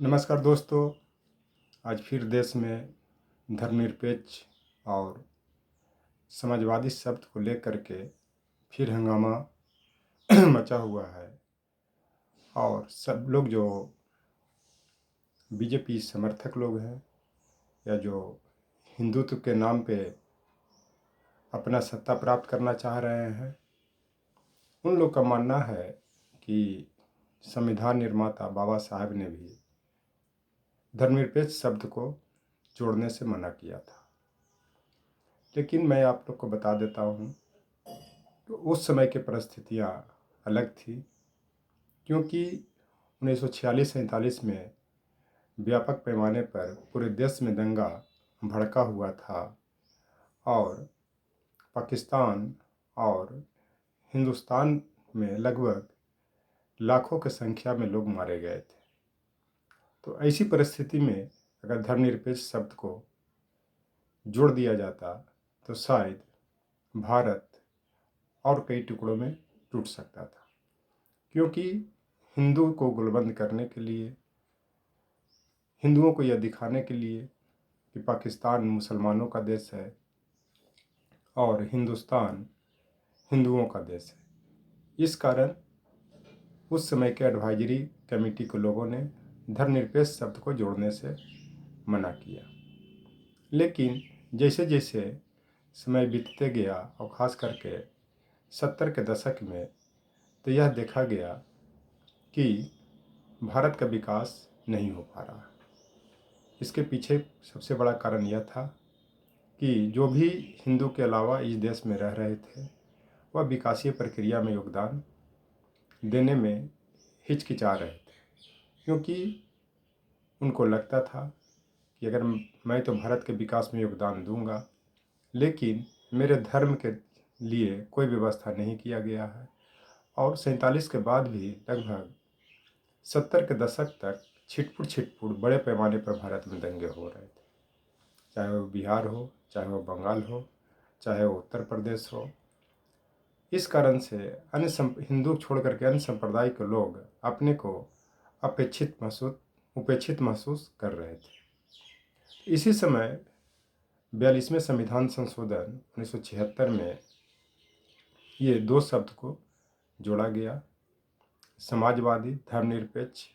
नमस्कार दोस्तों। आज फिर देश में धर्मनिरपेक्ष और समाजवादी शब्द को लेकर के फिर हंगामा मचा हुआ है और सब लोग जो बीजेपी समर्थक लोग हैं या जो हिंदुत्व के नाम पे अपना सत्ता प्राप्त करना चाह रहे हैं, उन लोग का मानना है कि संविधान निर्माता बाबा साहब ने भी धर्मनिरपेक्ष शब्द को जोड़ने से मना किया था। लेकिन मैं आप लोग को बता देता हूँ तो उस समय की परिस्थितियाँ अलग थी, क्योंकि 1946-47 में व्यापक पैमाने पर पूरे देश में दंगा भड़का हुआ था और पाकिस्तान और हिंदुस्तान में लगभग लाखों की संख्या में लोग मारे गए थे। तो ऐसी परिस्थिति में अगर धर्मनिरपेक्ष शब्द को जोड़ दिया जाता तो शायद भारत और कई टुकड़ों में टूट सकता था, क्योंकि हिंदू को गुलबंद करने के लिए, हिंदुओं को यह दिखाने के लिए कि पाकिस्तान मुसलमानों का देश है और हिंदुस्तान हिंदुओं का देश है, इस कारण उस समय के एडवाइजरी कमेटी के लोगों ने धर्मनिरपेक्ष शब्द को जोड़ने से मना किया। लेकिन जैसे जैसे समय बीतते गया और ख़ास करके 70 के दशक में तो यह देखा गया कि भारत का विकास नहीं हो पा रहा। इसके पीछे सबसे बड़ा कारण यह था कि जो भी हिंदू के अलावा इस देश में रह रहे थे वह विकासीय प्रक्रिया में योगदान देने में हिचकिचा रहे थे, क्योंकि उनको लगता था कि अगर मैं तो भारत के विकास में योगदान दूंगा, लेकिन मेरे धर्म के लिए कोई व्यवस्था नहीं किया गया है। और 47 के बाद भी लगभग 70 के दशक तक छिटपुट बड़े पैमाने पर भारत में दंगे हो रहे थे, चाहे वो बिहार हो, चाहे वो बंगाल हो, चाहे वो उत्तर प्रदेश हो। इस कारण से हिंदू छोड़ करके अन्य संप्रदाय के लोग अपने को उपेक्षित महसूस कर रहे थे। इसी समय 42वें संविधान संशोधन 1976 में ये दो शब्द को जोड़ा गया, समाजवादी, धर्मनिरपेक्ष,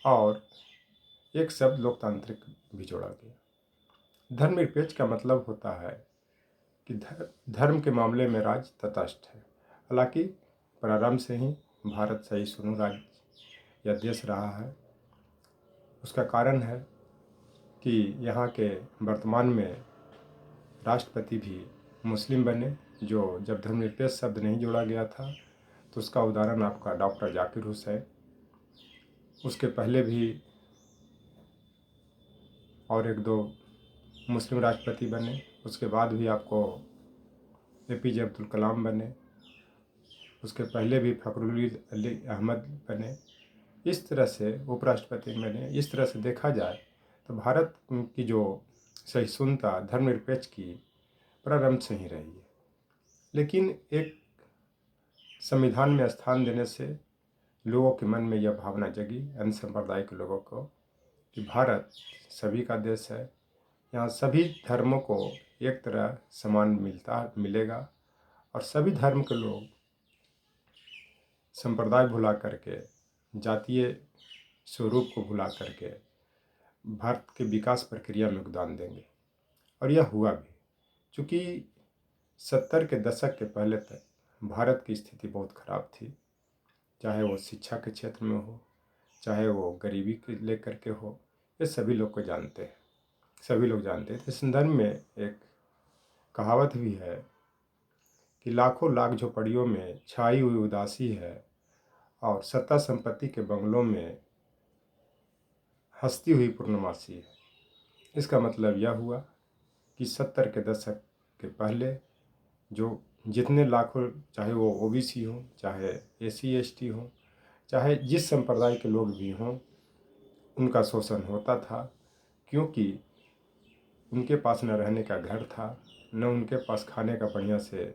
और एक शब्द लोकतांत्रिक भी जोड़ा गया। धर्मनिरपेक्ष का मतलब होता है कि धर्म के मामले में राज्य तटस्थ है। हालांकि प्रारंभ से ही भारत सहिष्णु राज्य या देश रहा है। उसका कारण है कि यहाँ के वर्तमान में राष्ट्रपति भी मुस्लिम बने, जो जब धर्मनिरपेक्ष शब्द नहीं जोड़ा गया था तो उसका उदाहरण आपका डॉक्टर जाकिर हुसैन, उसके पहले भी और एक दो मुस्लिम राष्ट्रपति बने, उसके बाद भी आपको APJ अब्दुल कलाम बने, उसके पहले भी फखरुल अली अहमद बने, इस तरह से उपराष्ट्रपति बने। इस तरह से देखा जाए तो भारत की जो सहिष्णुता धर्मनिरपेक्ष की प्रारंभ से ही रही है। लेकिन एक संविधान में स्थान देने से लोगों के मन में यह भावना जगी, अन्य संप्रदाय के लोगों को, कि भारत सभी का देश है, यहाँ सभी धर्मों को एक तरह समान मिलेगा और सभी धर्म के लोग संप्रदाय भुला करके, जातीय स्वरूप को भुला करके भारत के विकास प्रक्रिया में योगदान देंगे। और यह हुआ भी, चूँकि 70 के दशक के पहले तक भारत की स्थिति बहुत ख़राब थी, चाहे वो शिक्षा के क्षेत्र में हो, चाहे वो गरीबी के लेकर के हो, ये सभी लोग को जानते हैं, सभी लोग जानते हैं। इस संदर्भ में एक कहावत भी है कि लाखों लाख झोपड़ियों में छाई हुई उदासी है और सत्ता संपत्ति के बंगलों में हंसती हुई पूर्णमासी है। इसका मतलब यह हुआ कि 70 के दशक के पहले जो जितने लाखों, चाहे वो OBC हो, चाहे SC ST हो, चाहे जिस संप्रदाय के लोग भी हों, उनका शोषण होता था, क्योंकि उनके पास न रहने का घर था, न उनके पास खाने का बढ़िया से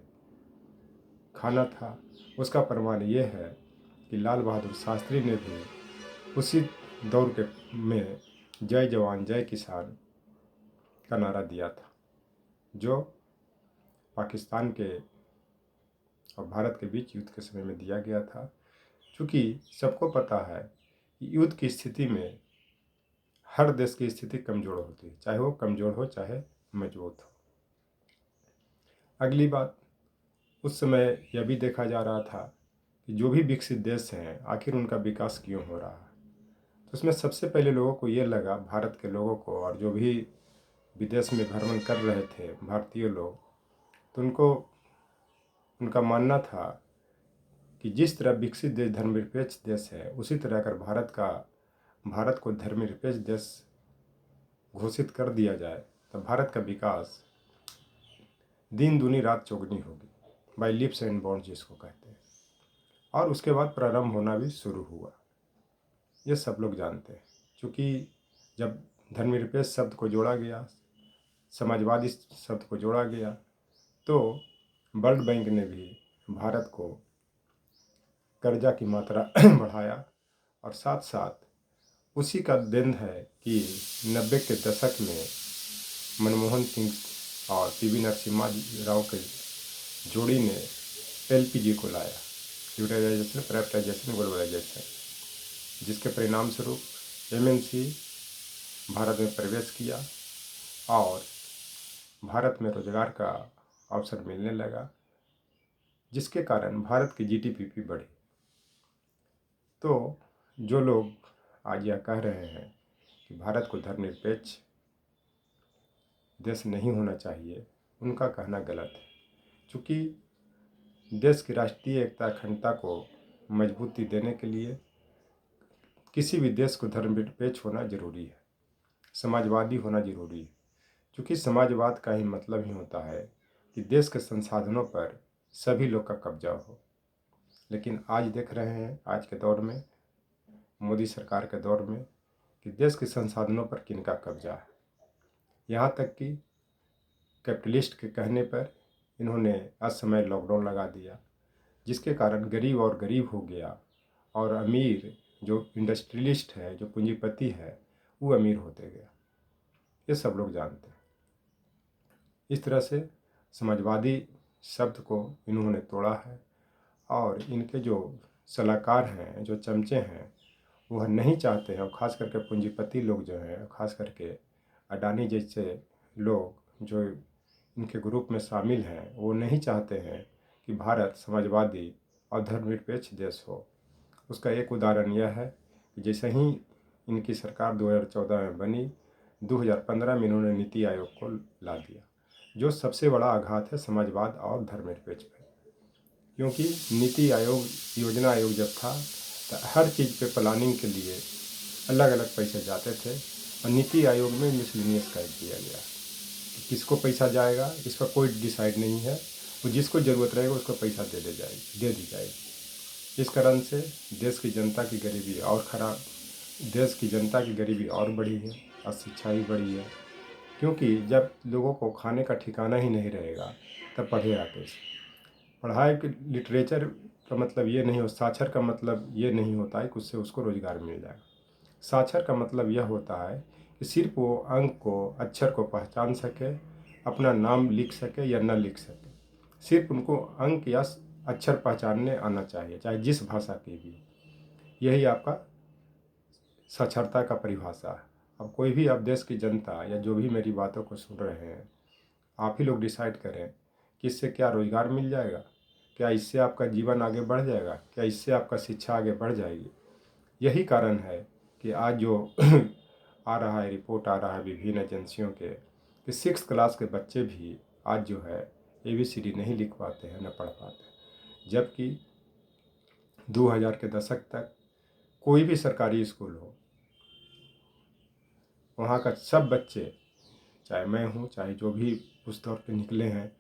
खाना था। उसका प्रमाण ये है कि लाल बहादुर शास्त्री ने भी उसी दौर के में जय जवान जय किसान का नारा दिया था, जो पाकिस्तान के और भारत के बीच युद्ध के समय में दिया गया था। क्योंकि सबको पता है कि युद्ध की स्थिति में हर देश की स्थिति कमज़ोर होती है, चाहे वो कमज़ोर हो चाहे मजबूत हो। अगली बात, उस समय यह भी देखा जा रहा था कि जो भी विकसित देश हैं आखिर उनका विकास क्यों हो रहा है। तो उसमें सबसे पहले लोगों को ये लगा, भारत के लोगों को और जो भी विदेश में भ्रमण कर रहे थे भारतीय लोग, तो उनका मानना था कि जिस तरह विकसित देश धर्मनिरपेक्ष देश है, उसी तरह अगर भारत को धर्मनिरपेक्ष देश घोषित कर दिया जाए तो भारत का विकास दिन दूनी रात चौगुनी होगी, बाई लिप्स एंड बाउंड्स जिसको कहते हैं। और उसके बाद प्रारंभ होना भी शुरू हुआ, ये सब लोग जानते हैं। क्योंकि जब धर्मनिरपेक्ष शब्द को जोड़ा गया, समाजवादी शब्द को जोड़ा गया, तो वर्ल्ड बैंक ने भी भारत को कर्जा की मात्रा बढ़ाया। और साथ साथ उसी का देन है कि 90 के दशक में मनमोहन सिंह और पीवी नरसिम्हा राव के जोड़ी ने एलपीजी को लाया, ल्यूटराइजेशन, प्राइवेटाइजेशन, ग्लोबलाइजेशन, जिसके परिणाम स्वरूप एमएनसी भारत में प्रवेश किया और भारत में रोजगार का अवसर मिलने लगा, जिसके कारण भारत की जीडीपी भी बढ़ी। तो जो लोग आज यह कह रहे हैं कि भारत को धर्मनिरपेक्ष देश नहीं होना चाहिए, उनका कहना गलत है। क्योंकि देश की राष्ट्रीय एकता अखंडता को मजबूती देने के लिए किसी भी देश को धर्मनिरपेक्ष होना जरूरी है, समाजवादी होना जरूरी है। क्योंकि समाजवाद का ही मतलब ही होता है कि देश के संसाधनों पर सभी लोग का कब्जा हो। लेकिन आज देख रहे हैं, आज के दौर में, मोदी सरकार के दौर में, कि देश के संसाधनों पर किनका कब्जा है। यहाँ तक कि कैपिटलिस्ट के कहने पर इन्होंने असमय लॉकडाउन लगा दिया, जिसके कारण गरीब और गरीब हो गया और अमीर जो इंडस्ट्रियलिस्ट है, जो पूंजीपति है, वो अमीर होते गया। ये सब लोग जानते हैं। इस तरह से समाजवादी शब्द को इन्होंने तोड़ा है और इनके जो सलाहकार हैं, जो चमचे हैं, वह नहीं चाहते हैं, और ख़ास करके पूंजीपति लोग जो हैं, ख़ास करके अडानी जैसे लोग जो इनके ग्रुप में शामिल हैं, वो नहीं चाहते हैं कि भारत समाजवादी और धर्मनिरपेक्ष देश हो। उसका एक उदाहरण यह है कि जैसे ही इनकी सरकार 2014 में बनी, 2015 में इन्होंने नीति आयोग को ला दिया, जो सबसे बड़ा आघात है समाजवाद और धर्मनिरपेक्ष पर। क्योंकि नीति आयोग, योजना आयोग जब था तो हर चीज़ पे प्लानिंग के लिए अलग अलग पैसे जाते थे, और नीति आयोग में मिसलिनियस कर दिया गया कि किसको पैसा जाएगा इसका कोई डिसाइड नहीं है, वो जिसको ज़रूरत रहेगा उसको पैसा दे दी जाएगी। इस कारण से देश की जनता की गरीबी और ख़राब, देश की जनता की गरीबी और बढ़ी है और शिक्षा भी बढ़ी है। क्योंकि जब लोगों को खाने का ठिकाना ही नहीं रहेगा तब पढ़ेगा कैसे। पढ़ाई के लिटरेचर का मतलब ये नहीं हो, साक्षर का मतलब ये नहीं होता है कि उससे उसको रोज़गार मिल जाएगा। साक्षर का मतलब यह होता है कि सिर्फ वो अंक को, अक्षर को पहचान सके, अपना नाम लिख सके या न लिख सके, सिर्फ उनको अंक या अक्षर पहचानने आना चाहिए, चाहे जिस भाषा की भी। यही आपका साक्षरता का परिभाषा है। अब कोई भी, अब देश की जनता या जो भी मेरी बातों को सुन रहे हैं, आप ही लोग डिसाइड करें कि इससे क्या रोज़गार मिल जाएगा, क्या इससे आपका जीवन आगे बढ़ जाएगा, क्या इससे आपका शिक्षा आगे बढ़ जाएगी। यही कारण है कि आज जो आ रहा है, रिपोर्ट आ रहा है विभिन्न एजेंसियों के, कि 6th क्लास के बच्चे भी आज जो है ABCD नहीं लिख पाते हैं, न पढ़ पाते हैं। जबकि 2000 के दशक तक कोई भी सरकारी स्कूल हो, वहाँ का सब बच्चे, चाहे मैं हूँ, चाहे जो भी उस दौर के निकले हैं,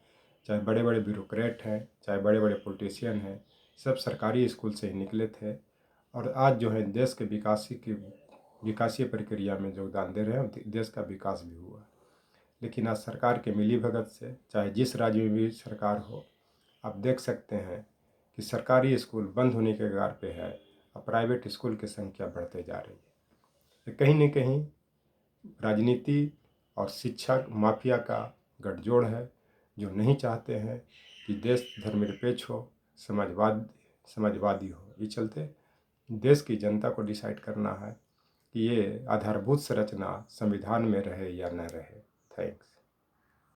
चाहे बड़े बड़े ब्यूरोक्रेट हैं, चाहे बड़े बड़े पॉलिटिशियन हैं, सब सरकारी स्कूल से ही निकले थे। और आज जो है देश के विकासीय प्रक्रिया में योगदान दे रहे हैं, देश का विकास भी हुआ। लेकिन आज सरकार के मिलीभगत से, चाहे जिस राज्य में भी सरकार हो, आप देख सकते हैं कि सरकारी स्कूल बंद होने के कगार पे है और प्राइवेट स्कूल की संख्या बढ़ते जा रही है। कि कहीं न कहीं राजनीति और शिक्षा माफिया का गठजोड़ है, जो नहीं चाहते हैं कि देश धर्मनिरपेक्ष हो, समाजवादी हो। इस चलते देश की जनता को डिसाइड करना है कि ये आधारभूत संरचना संविधान में रहे या न रहे। थैंक्स।